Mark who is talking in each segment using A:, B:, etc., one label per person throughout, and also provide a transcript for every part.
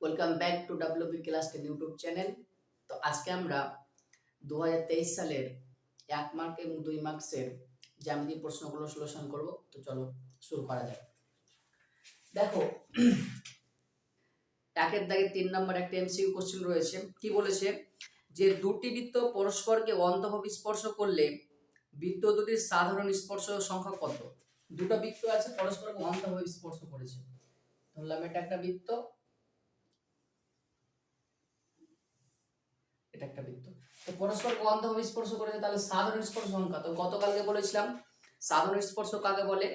A: Welcome back to WB class 10 YouTube channel. তো আজকে আমরা 2023 সালের 1 মার্ক এবং 2 মার্কসের জ্যামিতিক প্রশ্নগুলো সলিউশন করব। তো চলো শুরু করা যাক। দেখো, একের দাগে 3 নম্বর একটা এমসিকিউ কোশ্চেন রয়েছে। কি বলেছে যে দুটি বৃত্ত পরস্পরকে অন্তঃভাবে স্পর্শ করলে বৃত্ত দুটির সাধারণ স্পর্শ সংখ্যা কত? দুটো বৃত্ত আছে, পরস্পরকে অন্তঃভাবে স্পর্শ করেছে। ধরলাম এটা একটা বৃত্ত, এটা একটা বৃত্ত। তো পরস্পরকে অন্তঃভাবে স্পর্শ করেছে, তাহলে সাধারণ স্পর্শ সংখ্যা। তো গতকালকে বলেছিলাম সাধারণ স্পর্শ কাকে বলে,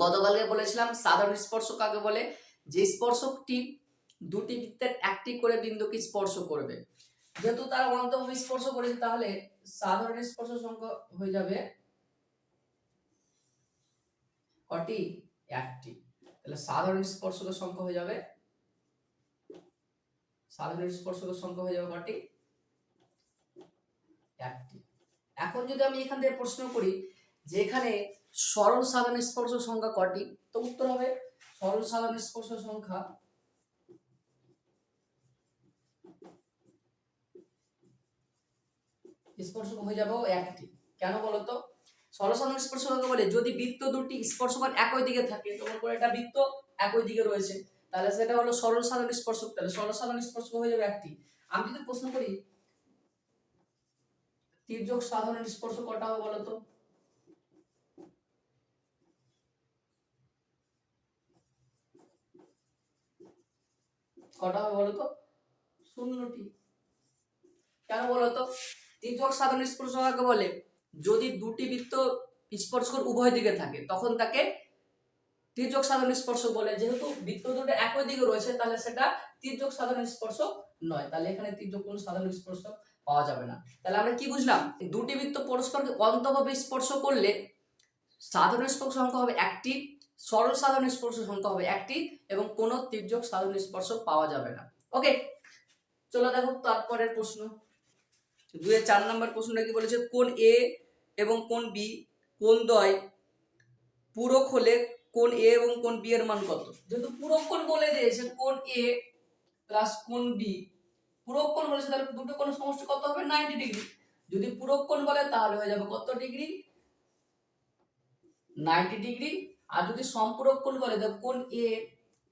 A: গতকালকে বলেছিলাম সাধারণ স্পর্শ কাকে বলে, যে স্পর্শকটি দুটি বৃত্তের একটি করে বিন্দুকে স্পর্শ করবে। যেহেতু তারা অন্তঃভাবে স্পর্শ করেছে, তাহলে সাধারণ স্পর্শ সংখ্যা হয়ে যাবে কটি? একটি। তাহলে সাধারণ স্পর্শকের সংখ্যা হয়ে যাবে, সাধারণ স্পর্শকের সংখ্যা হয়ে যাবে কটি? একটি। এখন যদি আমি এখান থেকে প্রশ্ন করি যে এখানে সরল সাধারণ স্পর্শ সংখ্যা কটি, তো উত্তর হবে সরল সাধারণ স্পর্শ সংখ্যা স্পর্শক হয়ে যাবে একটি। কেন বলতো? সরল সাধারণ স্পর্শ কাকে বলে? যদি বৃত্ত দুটি স্পর্শকার একই দিকে থাকে, তোমার করে একটা বৃত্ত একই দিকে রয়েছে, তাহলে সেটা হলো সরল সাধারণ স্পর্শক। তাহলে সরল সাধারণ স্পর্শক হয়ে যাবে একটি। আমি যদি প্রশ্ন করি তির্যক সাধারণ স্পর্শ কটা হবে বলতো? কটা হবে বলতো? 0টি। কেন বলতো? তির্যক সাধারণ স্পর্শ কাকে বলে? যদি দুটি বৃত্ত স্পর্শক উভয় দিকে থাকে তখন তাকে তির্যক সাধারণ স্পর্শক বলে। যেহেতু বৃত্ত দুটো একই দিকে রয়েছে, তাহলে সেটা তির্যক সাধারণ স্পর্শক নয়। তাহলে এখানে তির্যক কোন সাধারণ স্পর্শক পাওয়া যাবে না। তাহলে আমরা কি বুঝলাম? দুটি বৃত্ত পরস্পরকে অন্তঃভাবে স্পর্শ করলে সাধারণ স্পর্শ সংখ্যা হবে একটি, সরল সাধারণ স্পর্শ সংখ্যা হবে একটি, এবং কোন তির্যক সাধারণ স্পর্শক পাওয়া যাবে না। ওকে, চলো দেখো তারপরের প্রশ্ন। 2-4 নম্বর প্রশ্নটা কি বলেছে? কোণ এ এবং কোণ বি কোণ দ্বয় পূরক হলে কোণ এ এবং কোণ বি এর মান কত? যেহেতু পূরক কোণ বলে দিয়েছে, কোণ এ প্লাস কোণ বি পূরক কোণ বলেছে, তাহলে দুটো কোণের সমষ্টি কত হবে? 90 ডিগ্রি। যদি পূরক কোণ বলে তাহলে হয়ে যাবে কত ডিগ্রি? 90 ডিগ্রি। আর যদি সম্পূরক কোণ বলে, তাহলে কোণ এ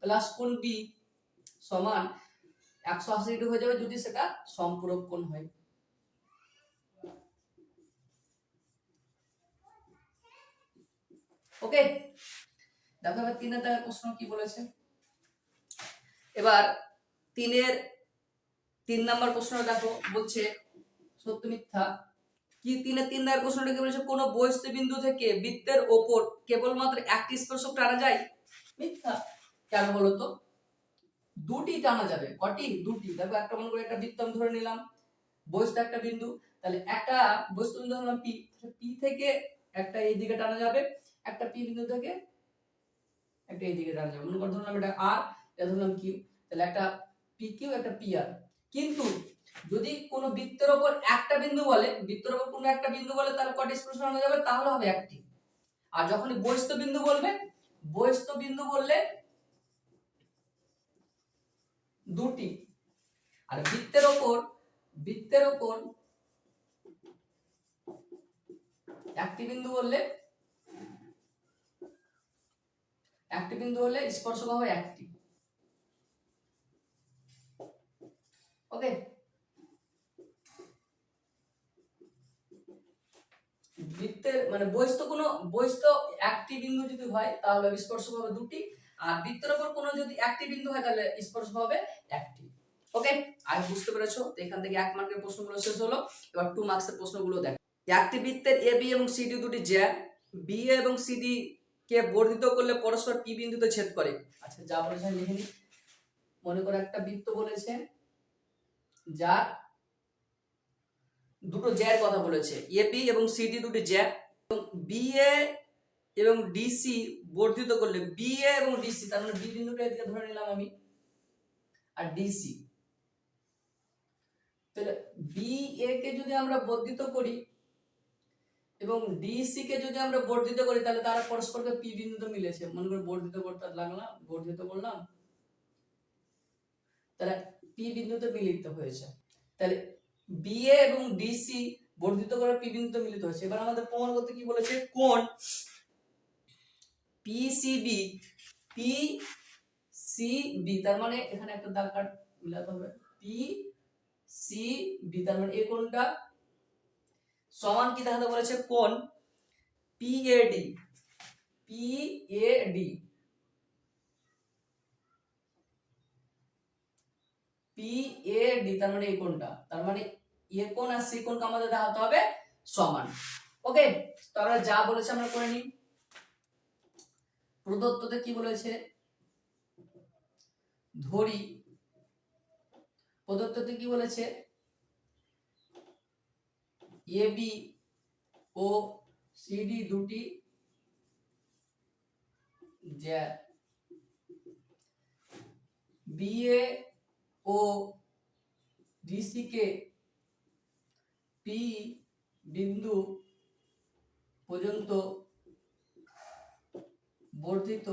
A: প্লাস কোণ বি সমান 180 ডিগ্রি হয়ে যাবে, যদি সেটা সম্পূরক কোণ হয়। ওকে, দেখো এবার 3 দাগের প্রশ্ন কি বলেছে। এবার 3 নম্বর প্রশ্নটা দেখো, বলছে সত্য মিথ্যা। কি 3 দাগের প্রশ্নটা কি বলেছে? কোন বহিঃস্থ বিন্দু থেকে বৃত্তের ওপর কেবলমাত্র একটি স্পর্শক টানা যায়? মিথ্যা। কেন বলতো? দুটি টানা যাবে। কটি? দুটি। দেখো একটা মনে করে একটা বৃত্ত আমি ধরে নিলাম, বহিঃস্থ একটা বিন্দু, তাহলে একটা বহিঃস্থ বিন্দু ধরলাম পি, পি থেকে একটা এই দিকে টানা যাবে, একটা পি বিন্দু থেকে একটা এই দিকে টানা যাবে। মনে করে ধরলাম এটা আর, এটা ধরলাম কিউ, তাহলে একটা পি কিউ একটা পি আর। কিন্তু যদি কোনো বৃত্তের উপর একটা বিন্দু বলে, বৃত্তের উপর কোনো একটা বিন্দু বলে, তাহলে কটি স্পর্শ টানা যাবে? তাহলে হবে একটি। আর যখন বহিঃস্থ বিন্দু বলবে, বহিঃস্থ বিন্দু বললে দুটি। আর বৃত্তের উপর একটি বিন্দু বললে, স্পর্শক হবে একটি। ওকে, বৃত্তের মানে বহিঃস্থ একটি বিন্দু যদি হয় তাহলে স্পর্শক হবে দুটি, আর বৃত্তের উপর কোনো যদি একটি বিন্দু হয় তাহলে স্পর্শক হবে একটি। ওকে, আই বুঝতে পেরেছো? তো এখান থেকে 1 মার্কের প্রশ্নগুলো শেষ হলো। এবার 2 মার্কসের প্রশ্নগুলো দেখো। একটি বৃত্তের এ বি এবং সিডি দুটি জ্যা, বি এবং সিডি কে বর্ধিত করলে পরস্পর পি বিন্দুতে ছেদ করে। আচ্ছা, যা বলেছে লিখে নিই। মনে করো একটা বৃত্ত বলেছে যার দুটো জ্যার কথা বলেছে, এ বি এবং সিডি দুটি জ্যা, এবং বি এ এবং ডিসি বর্ধিত করলে, বি এ এবং ডিসি, তার মানে বি বিন্দুটা এদিকে ধরে নিলাম আমি, আর ডিসি, তাহলে বি এ কে যদি আমরা বর্ধিত করি এবং ডিসি কে যদি আমরা বর্ধিত করি, তাহলে তারা পরস্পরকে পি বিন্দুতে মিলেছে। মনে করে বর্ধিত করতে লাগলাম, বর্ধিত করলাম, তাহলে পি বিন্দুতে মিলিত হয়েছে। তাহলে বিএ এবং ডিসি বর্ধিত করে পি বিন্দুতে মিলিত হয়েছে। এবার আমাদের প্রমাণ করতে কি বলেছে, কোণ পিসিবি পিসিবি তার মানে এখানে একটা দাগ কাট মিলাতে হবে, পিসিবি তার মানে এই কোণটা সমান কি দেখাতে বলেছে, কোণ পিএডি পিএডি পিএডি তার মানে এই কোণটা, তার মানে এ কোণ আর সি কোণকে আমাদের দেখাতে হবে সমান। ওকে, তো আমরা যা বলেছে আমরা করে নিই। প্রদত্ততে কি বলেছে, ধরি প্রদত্ততে কি বলেছে, এবি ও সিডি দুটি যে বিএ ও ডিসি কে পি বিন্দু পর্যন্ত বর্ধিত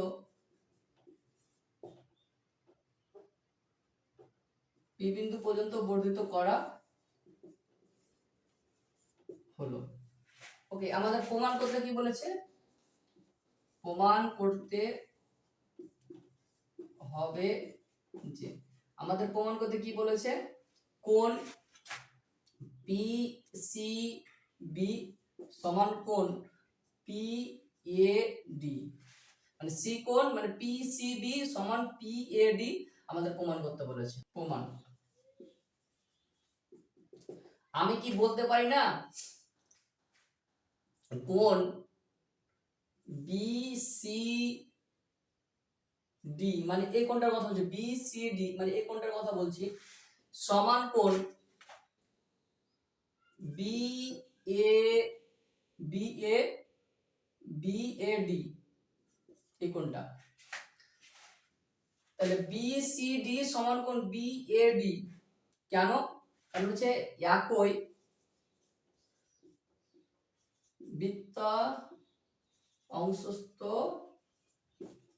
A: পি বিন্দু পর্যন্ত বর্ধিত করা হলো। ওকে, আমাদের প্রমাণ করতে কি বলেছে, প্রমাণ করতে হবে যে, আমাদের প্রমাণ করতে কি বলেছে, কোণ পিসিবি সমান কোণ পিএডি, মানে সি কোণ মানে পিসিবি সমান পিএডি আমাদের প্রমাণ করতে বলেছে। প্রমাণ আমি কি বলতে পারি না, কোণ বিসিডি মানে এই কোণটার কথা বলছি, বিসিডি মানে এই কোণটার কথা বলছি, সমান কোণ বিএডি এই কোণটা। তাহলে বিসিডি সমান কোণ বিএডি, কেন, কারণ হচ্ছে একই বৃত্ত অংশস্থ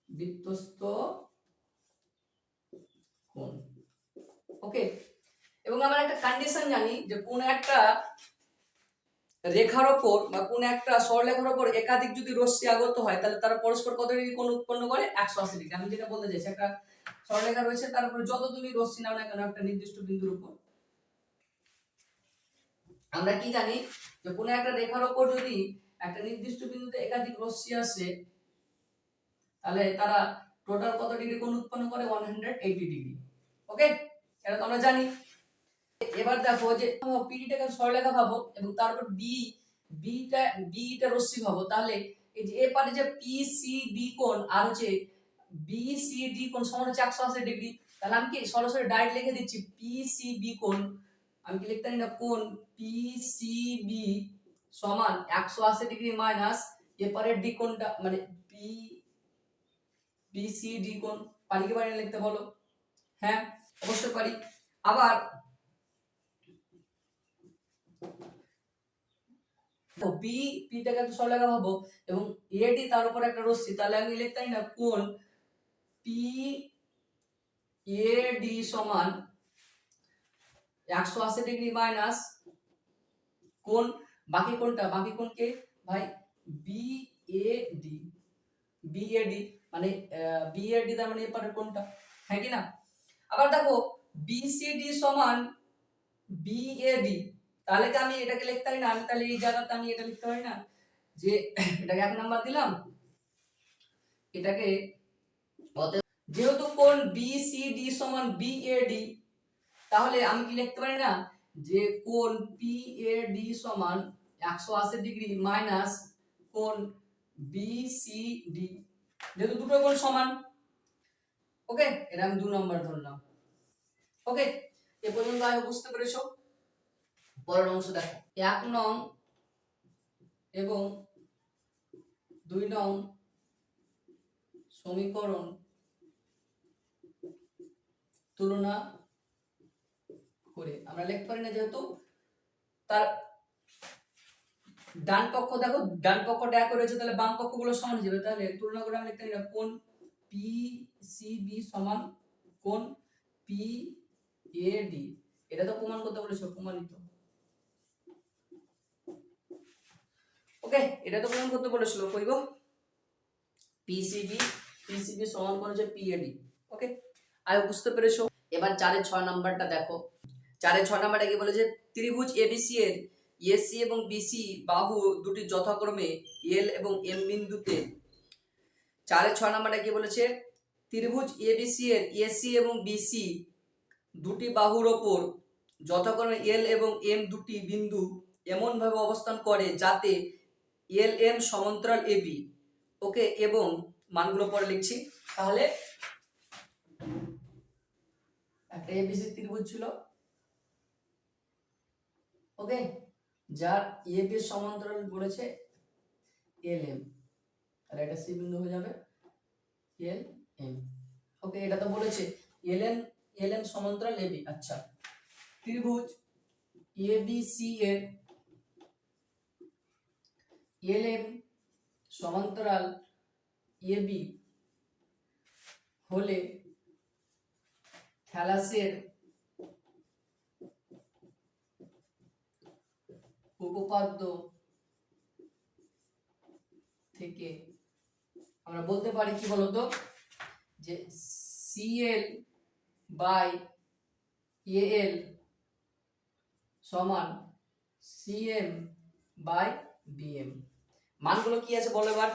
A: বৃত্তস্থ কোণ। ওকে, এবং আমরা একটা কন্ডিশন জানি যে কোন একটা রেখার ওপর বা কোন একটা সরলরেখার ওপর একাধিক যদি রশ্মি আগত হয় তাহলে তারা পরস্পর কত ডিগ্রি কোণ উৎপন্ন করে, 180 ডিগ্রি। আমি যেটা বলতে চাইছি, একটা সরলরেখা রয়েছে, তার উপরে যত তুমি রশ্মি নাও না কেন একটা নির্দিষ্ট বিন্দুর উপর, আমরা কি জানি যে কোন একটা রেখার ওপর যদি একটা নির্দিষ্ট বিন্দুতে একাধিক রশ্মি আসে তাহলে তারা টোটাল কত ডিগ্রি কোণ উৎপন্ন করে, 180 ডিগ্রি। ওকে, এটা তো আমরা জানি। এবার দেখো যে পিডিটাকে সরলরেখা ভাবো এবং তারপর বিটা রশ্মি ভাবো, তাহলে এই যে এ পারে যে পিসিবি কোণ আর হচ্ছে বিসিডি কোণ সমান হচ্ছে 180 ডিগ্রি। তাহলে আমি কি সরাসরি ডাইরেক্ট লিখে দিচ্ছি পিসিবি কোণ, আমি কি লিখতে পারি না, কোণ পিসিবি সমান 180 ডিগ্রি মাইনাস এ পারের ডি কোণটা মানে বিসিডি কোণ, পারি কি পারি না লিখতে বলো? হ্যাঁ, অবশ্যই পারি। আবার তো পিটাকে একটা সরলরেখা ভাবো এবং এডি তার উপর একটা রশ্মি, তাহলে আমি লিখতে পারি না কোণ পি এডি সমান 180 ডিগ্রি মাইনাস কোণ বাকি কোণটা, বাকি কোণকে ভাই বিএডি বিএডি মানে বিএডি তার মানে এপারের কোণটা, হ্যাঁ কি না? আবার দেখো বিসিডি সমান বিএডি, তাহলে কি আমি এটাকে লিখতে পারি না, আমি তাহলে এই জায়গাতে আমি এটা লিখতে পারি না যে এটাকে 1 নাম্বার দিলাম, এটাকে যেহেতু কোণ বিসিডি সমান বিএডি তাহলে আমি কি লিখতে পারি না যে কোণ পিএডি সমান 180 ডিগ্রি মাইনাস কোণ বিসিডি, যেহেতু দুটো কোণ সমান। ওকে, এটা আমি 2 নাম্বার ধরলাম। ওকে, এ পর্যন্ত আগে বুঝতে পেরেছো? পরের অংশ দেখো, 1 নং এবং 2 নং সমীকরণ তুলনা করে আমরা লিখতে পারি না, যেহেতু তার ডান পক্ষ দেখো, ডান পক্ষটা এক রয়েছে তাহলে বাম পক্ষগুলো সমান হয়ে যাবে, তাহলে তুলনা করে আমরা লিখতে পারি না কোণ পিসিবি সমান কোণ পি এ ডি, এটা তো প্রমাণ করতে বলেছো, প্রমাণিত। ওকে, এটা তো প্রমাণ করতে বলেছিল, কইব পিসিবি সমান করেছে পিএডি। ওকে, আই বুঝতে পেরেছো। এবার 4 এর 6 নাম্বারটা দেখো। 4 এর 6 নাম্বারটা কি বলেছে, ত্রিভুজ এবিসি এর এসি এবং বিসি বাহু দুটি যথাক্রমে এল এবং এম বিন্দুতে। 4 এর 6 নাম্বারটা কি বলেছে, ত্রিভুজ এবিসি এর এসি এবং বিসি দুটি বাহুর ওপর যথাক্রমে এল এবং এম দুটি বিন্দু এমন ভাবে অবস্থান করে যাতে এল এম সমান্তরাল এবি। ওকে, এবং মানগুলো পরে লিখছি। তাহলে একটা এবিসি ত্রিভুজ ছিল, ওকে, যার এবি সমান্তরাল বলেছে এল এম, তাহলে এটা সি বিন্দু হয়ে যাবে এল এম। ওকে, এটা তো বলেছে এল এম সমান্তরাল এবি। আচ্ছা, ত্রিভুজ এবিসি এর এল এম সমান্তরাল এবি হলে থ্যালাসের উপপাদ্য থেকে আমরা বলতে পারি কি বলতো, যে সিএল বাই এএল সমান সিএম বাই বিএম। মানগুলো কি আছে বলো এবার,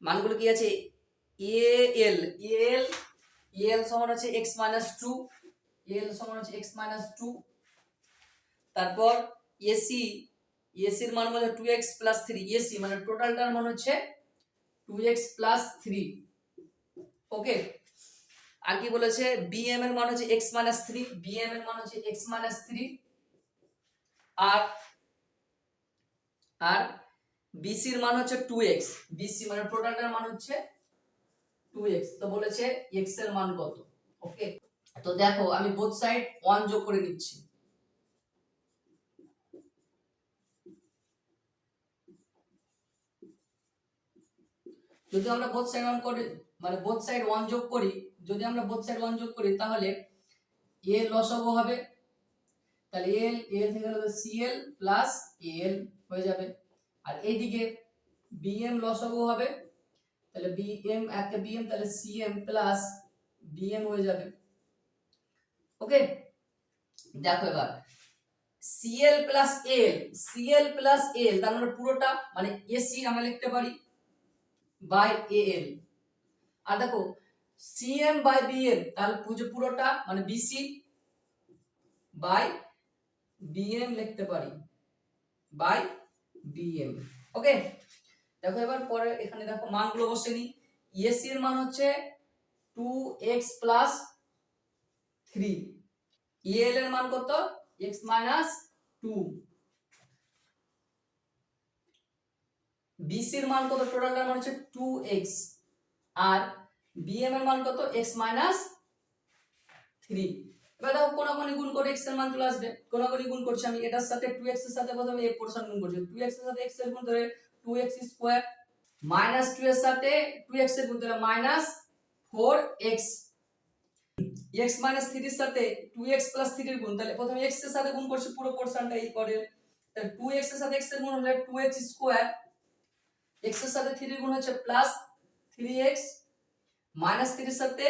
A: মানগুলো কি আছে, এএল এএল এএল সমান আছে x - 2, এএল সমান আছে x - 2। তারপর এসি এসির মান হলো 2x + 3, এসি মানে টোটালটার মান হচ্ছে 2x + 3। ওকে, আর কি বলেছে, বিএম এর মান হচ্ছে x - 3, বিএম এর মান হচ্ছে x - 3। আর আর বিসির মান হচ্ছে 2x, বিসি মানে টোটালটার মান হচ্ছে 2x। তো বলেছে x এর মান কত। ওকে, তো দেখো আমি বোথ সাইড 1 যোগ করে নিচ্ছি। যদি আমরা বোথ সাইড 1 করি, মানে বোথ সাইড 1 যোগ করি, যদি আমরা বোথ সাইড 1 যোগ করি তাহলে a লসাগু হবে, তাহলে এল এল থেকে হলো সিএল প্লাস এল হয়ে যাবে। আর এইদিকে বিএম লসাগু হবে, তাহলে বিএম একটা বিএম, তাহলে সিএম প্লাস বিএম হয়ে যাবে। ওকে, দেখো এবার CL plus L, CL plus L তার মানে পুরোটা, মানে এসি আমরা লিখতে পারি বাই এএল। আর দেখো সিএম বাই বিএম, তাহলে পুরোটা মানে বিসি বাই বিএম লিখতে পারি বাই বিএম। ওকে, দেখো এবার পরে এখানে দেখো মানগুলো বসে নি। এসি এর মান হচ্ছে 2x + 3, এল এর মান কত x - 2, বিসি এর মান কত, টোটালটার মান হচ্ছে 2x, আর বিএম এর মান কত x - 3। এবার দেখো কোনাকুনি গুণ করে x এর মান চলে আসবে, কোনাকুনি গুণ করছি আমি, এটার সাথে 2x এর সাথে প্রথমে এই পোরশন গুণ করছি, 2x এর সাথে x এর গুণ ধরে 2x² -2 এর সাথে 2x এর গুণ তাহলে -4x, x - 3 এর সাথে 2x + 3 এর গুণ, তাহলে প্রথমে x এর সাথে গুণ করছি পুরো পোরশনটা এই করে, তাহলে 2x এর সাথে x এর গুণ হলে 2x², x এর সাথে 3 এর গুণ হচ্ছে +3x, -3 এর সাথে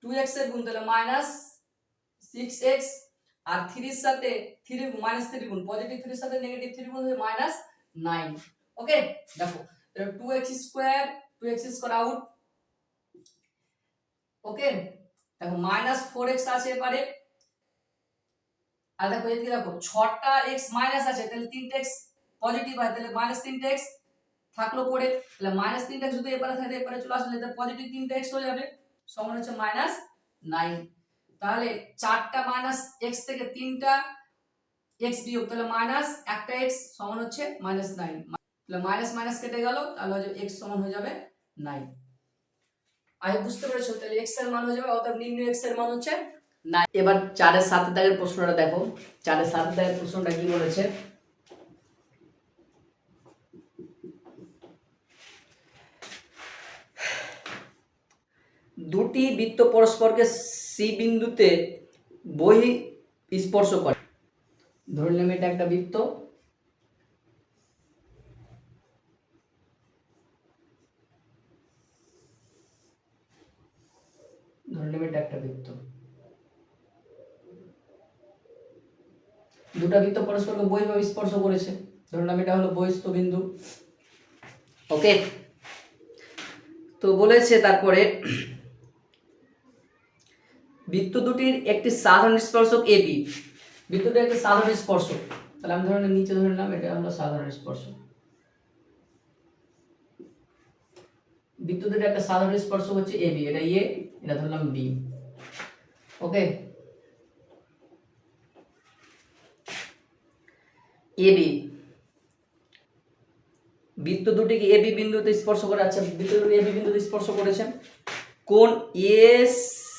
A: 2x এর গুণ তাহলে -6x, আর 3 এর সাথে 3 -3 গুণ, পজিটিভ 3 এর সাথে নেগেটিভ 3 গুণ হচ্ছে -9। ওকে, দেখো তাহলে 2x² 2x² আউট। ওকে, দেখো -4x আছে এবারে, আর দেখো এদিকে দেখো 6টা x মাইনাস আছে, তাহলে 3টা x পজিটিভ হয়, তাহলে -3টা x থাকলো পড়ে, তাহলে -3টা যদি এপারে থাকে এপারে চলে আসলে তাহলে পজিটিভ 3টা x হয়ে যাবে, সমান হচ্ছে -9। তাহলে 4টা -x থেকে 3টা x বিয়োগ, তাহলে একটা x সমান হচ্ছে -9, তাহলে মাইনাস মাইনাস কেটে গেল, তাহলে x সমান হয়ে যাবে 9। আই বুঝতে পেরেছো, তাহলে x এর মান হয়ে যাবে, অর্থাৎ নির্ণয় x এর মান হচ্ছে 9। এবার 4 এর 7 দাগের প্রশ্নটা দেখো, 4 এর 7 দাগের প্রশ্নটা কি বলেছে, দুটি বৃত্ত পরস্পরকে সি বিন্দুতে বহি স্পর্শ করে। ধরে নিলাম এটা একটা বৃত্ত, ধরে নিলাম এটা একটা বৃত্ত, দুটা বৃত্ত পরস্পরকে বহিভাবে স্পর্শ করেছে, ধরে নিলাম এটা হলো বহিস্থ বিন্দু। ওকে, তো বলেছে তারপরে বৃত্ত দুটির একটি সাধারণ স্পর্শক এবি, বৃত্তটির একটি সাধারণ স্পর্শক, তাহলে আমি ধরে নিচে ধরে নিলাম এটা হলো সাধারণ স্পর্শক, বৃত্ত দুটির একটা সাধারণ স্পর্শক হচ্ছে এবি, এটা এ, এটা ধরলাম বি। ওকে, এবি, বৃত্ত দুটিকে এবি বিন্দুতে স্পর্শ করে। আচ্ছা, বৃত্ত দুটি এবি বিন্দুতে স্পর্শ করেছেন, কোণ এ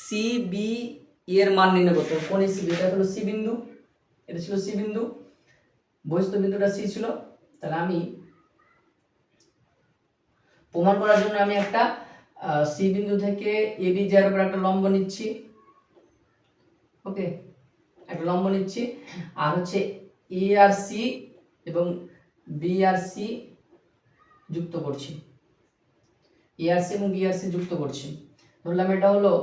A: সি বি এর মান নির্ণয় করতে হবে। কোণ এ সি বি, এটা হলো সি বিন্দু, এটা ছিল সি বিন্দু, বহিস্থ বিন্দুটা সি ছিল। তাহলে আমি প্রমাণ করার জন্য আমি একটা সি বিন্দু থেকে এবি যার উপর একটা লম্ব নিচ্ছি। ওকে, একটা লম্ব নিচ্ছি, আর হচ্ছে এ আর সি এবং বি আর সি যুক্ত করছি, এ আর সি এবং বি আর সি যুক্ত করছি। ধরলাম এটা হলো,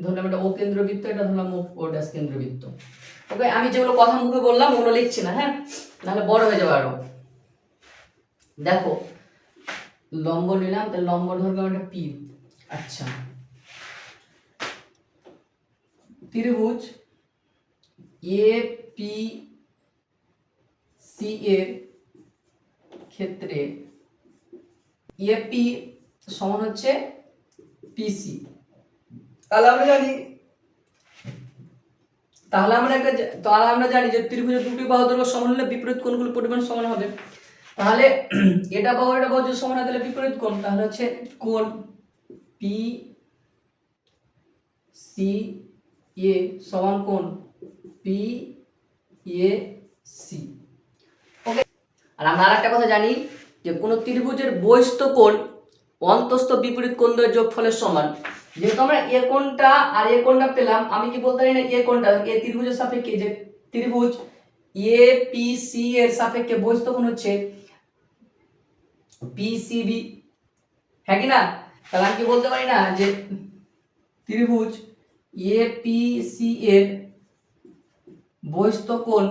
A: ধরলাম এটা ও কেন্দ্রবৃত্ত, এটা ধরলাম ও ড্যাশ কেন্দ্রবৃত্ত। ওকে, আমি যেগুলো কথা মুখে বললাম ওগুলো লিখছি না, হ্যাঁ, নাহলে বড় হয়ে যাবে আরো। দেখো, লম্ব নিলাম, তাহলে লম্ব ধরলাম একটা পি। আচ্ছা, ত্রিভুজ এ পি সি এর ক্ষেত্রে এপি সমান হচ্ছে পিসি। তাহলে আমরা জানি, তাহলে আমরা জানি যে ত্রিভুজের দুটি বাহু দৈর্ঘ্য সমান হলে বিপরীত কোণগুলোর পরিমাণ সমান হবে। তাহলে এটা বাহু যদি সমান হয় তাহলে বিপরীত কোণ, তাহলে হচ্ছে কোণ পি সি এ সমান কোণ পি এ সি। ওকে, আর আমরা আরেকটা কথা জানি যে কোন ত্রিভুজের বহিস্থ কোণ অন্তস্থ বিপরীত কোণ দ্বয়ের যোগফলের সমান। যেহেতু আমরা এ কোণটা আর এ কোণটা পেলাম, আমি কি বলতে পারি না এ কোণটা এ ত্রিভুজের সাপেক্ষে, যে ত্রিভুজ এ পি সি এর সাপেক্ষে বহিস্থ কোণ হচ্ছে পিসিবি, হ্যাঁ কি না? তাহলে আমি কি বলতে পারি না যে ত্রিভুজ এ পি সি এর বহিস্থ কোণ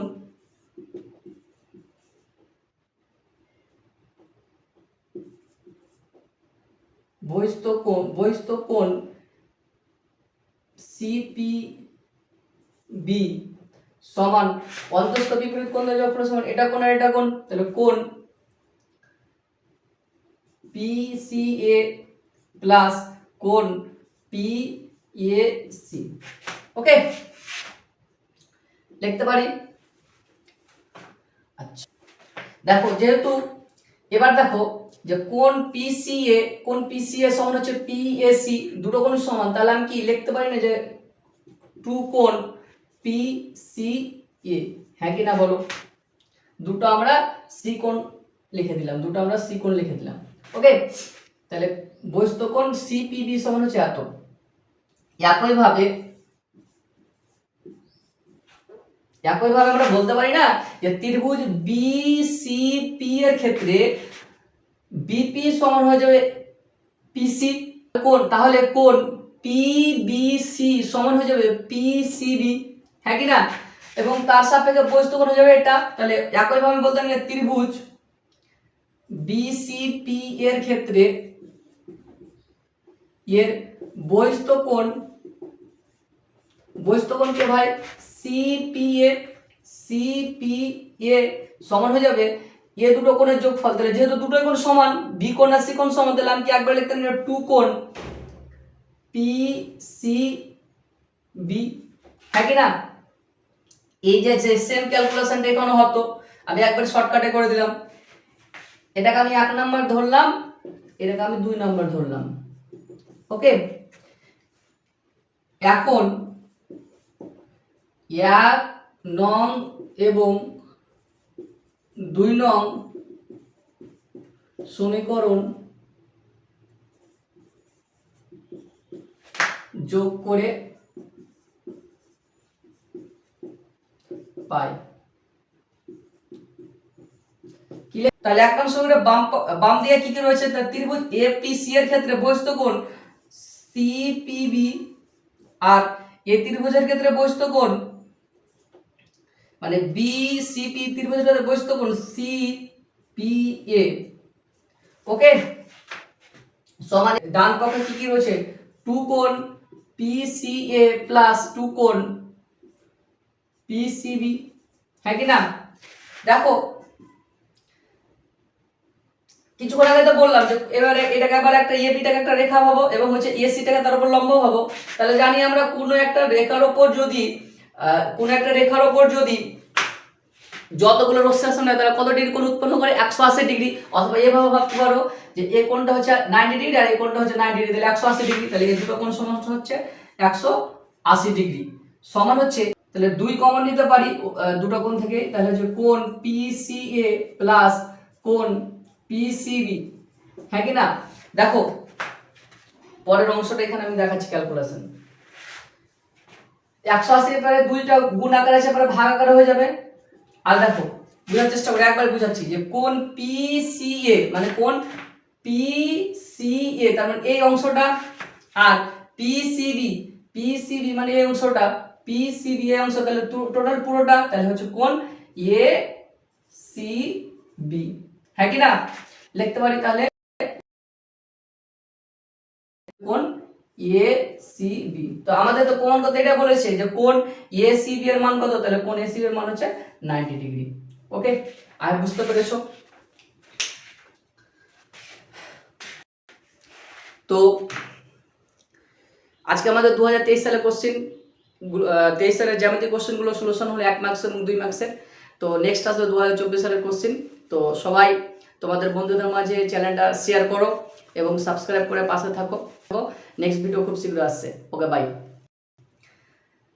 A: সিপিবি সমান অন্তস্থ বিপরীত কোণ দ্বয়ের যোগফল সমান এটা কোণ আর এটা কোণ, তাহলে কোণ পিসিএ প্লাস কোণ পিএসি। ওকে, লিখতে পারি। আচ্ছা, দেখো যেহেতু এবার দেখো যে কোণ পিসিএ সমান হচ্ছে পিএসি, দুটো কোণ সমান, তাহলে আমি কি লিখতে পারি না যে টু কোণ পিসিএ, হ্যাঁ কি না বলো? দুটো আমরা সি কোণ লিখে দিলাম, ওকে, তাহলে বহিস্থ কোণ সিপিবি সমান হচ্ছে এত। একইভাবে আমরা বলতে পারি না যে ত্রিভুজ বিসিপি এর ক্ষেত্রে বিপি সমান হয়ে যাবে পিসি কোণ, তাহলে কোণ পিবিসি সমান হয়ে যাবে পিসিবি, হ্যাঁ কি না? এবং তার সাপেক্ষে বহিস্থ কোণ হয়ে যাবে এটা। তাহলে একইভাবে বলতে পারি ত্রিভুজ বিসিপি এর ক্ষেত্রে এর বহিস্থ কোণ কে ভাই সিপিএ সমান হয়ে যাবে এ দুটো কোণের যোগফল। তাহলে যেহেতু দুটোই কোণ সমান, বি কোণ আর সি কোণ সমান, তাহলে আমি কি একবার লিখতে পারি টু কোণ পিসিবি, হ্যাঁ কি না? এই যে সেম ক্যালকুলেশনটা এখানে হতো, আমি একবার শর্টকাটে করে দিলাম। এটাকে আমি 1 নাম্বার ধরলাম, এটাকে আমি 2 নাম্বার ধরলাম। ওকে, এখন 1 নং এবং 2 নং সমীকরণ যোগ করে পাই। তাহলে 1 নং সমীকরণে বাম দিকে কি কি রয়েছে? ত্রিভুজ এপিসি এর ক্ষেত্রে বহিস্থ কোণ সিপিবি আর এ ত্রিভুজের ক্ষেত্রে বহিস্থ কোণ মানে বিসিপি ত্রিভুজের ক্ষেত্রে বহিস্থ কোণ সিপিএ। ওকে, সমান ডান পক্ষে কি কি রয়েছে? 2 কোণ পিসিএ প্লাস 2 কোণ পিসিবি, হ্যাঁ কি না? দেখো কিছুক্ষণ আগে তো বললাম যে এবারে এটাকে আবার একটা এবিটাকে একটা রেখা ভাবো এবং হচ্ছে এসিটাকে তার উপর লম্ব ভাবো। তাহলে জানি আমরা কোনো একটা রেখার উপর যদি যতগুলো রশ্মি আসন হয় তাহলে কত ডিগ্রি কোণ উৎপন্ন করে? 180 ডিগ্রি। অথবা এভাবে ভাবতে পারো যে এই কোণটা হচ্ছে 90 ডিগ্রি আর এই কোণটা হচ্ছে 90 ডিগ্রি, তাহলে 180 ডিগ্রি। তাহলে এই দুটো কোণ সমান হচ্ছে 180 ডিগ্রি। সমান হচ্ছে, তাহলে 2 কমন নিতে পারি দুটো কোণ থেকে, তাহলে হচ্ছে কোণ পিসিএ প্লাস কোণ পিসিবি, হ্যাঁ কি না? দেখো পরের অংশটা এখানে আমি দেখাচ্ছি ক্যালকুলেশন। 180 এর পরে দুইটা গুণ আকারে আছে, পরে ভাগ আকারে হয়ে যাবে। আর দেখো বোঝার চেষ্টা করে, একবার বুঝাচ্ছি যে কোণ পিসিএ মানে কোণ পিসিএ তার মানে এই অংশটা, আর পিসিবি মানে এই অংশটা, পিসিবি এই অংশ, তাহলে টোটাল পুরোটা তাহলে হচ্ছে কোণ এ সি বি, হ্যাঁ কি না? লিখতে পারি তাহলে কোণ এ সি বি। তো আমাদের তো কোণ কত এটা বলেছে যে কোণ এ সি বি এর মান কত? তাহলে কোণ এ সি বি এর মান হচ্ছে 90 ডিগ্রি। ওকে, আর বুঝতে পেরেছো? তো আজকে আমাদের 2023 সালের কোশ্চেন 23 সালের জ্যামিতিক কোশ্চেনগুলো সলিউশন হলো 1 মার্কসের এবং 2 মার্কসের। তো নেক্সট আসবে 2024 সালের কোশ্চেন। তো সবাই তোমাদের বন্ধুদের মাঝে চ্যানেলটা শেয়ার করো এবং সাবস্ক্রাইব করে পাশে থাকো। নেক্সট ভিডিও খুব শীঘ্র আসছে। ওকে, বাই।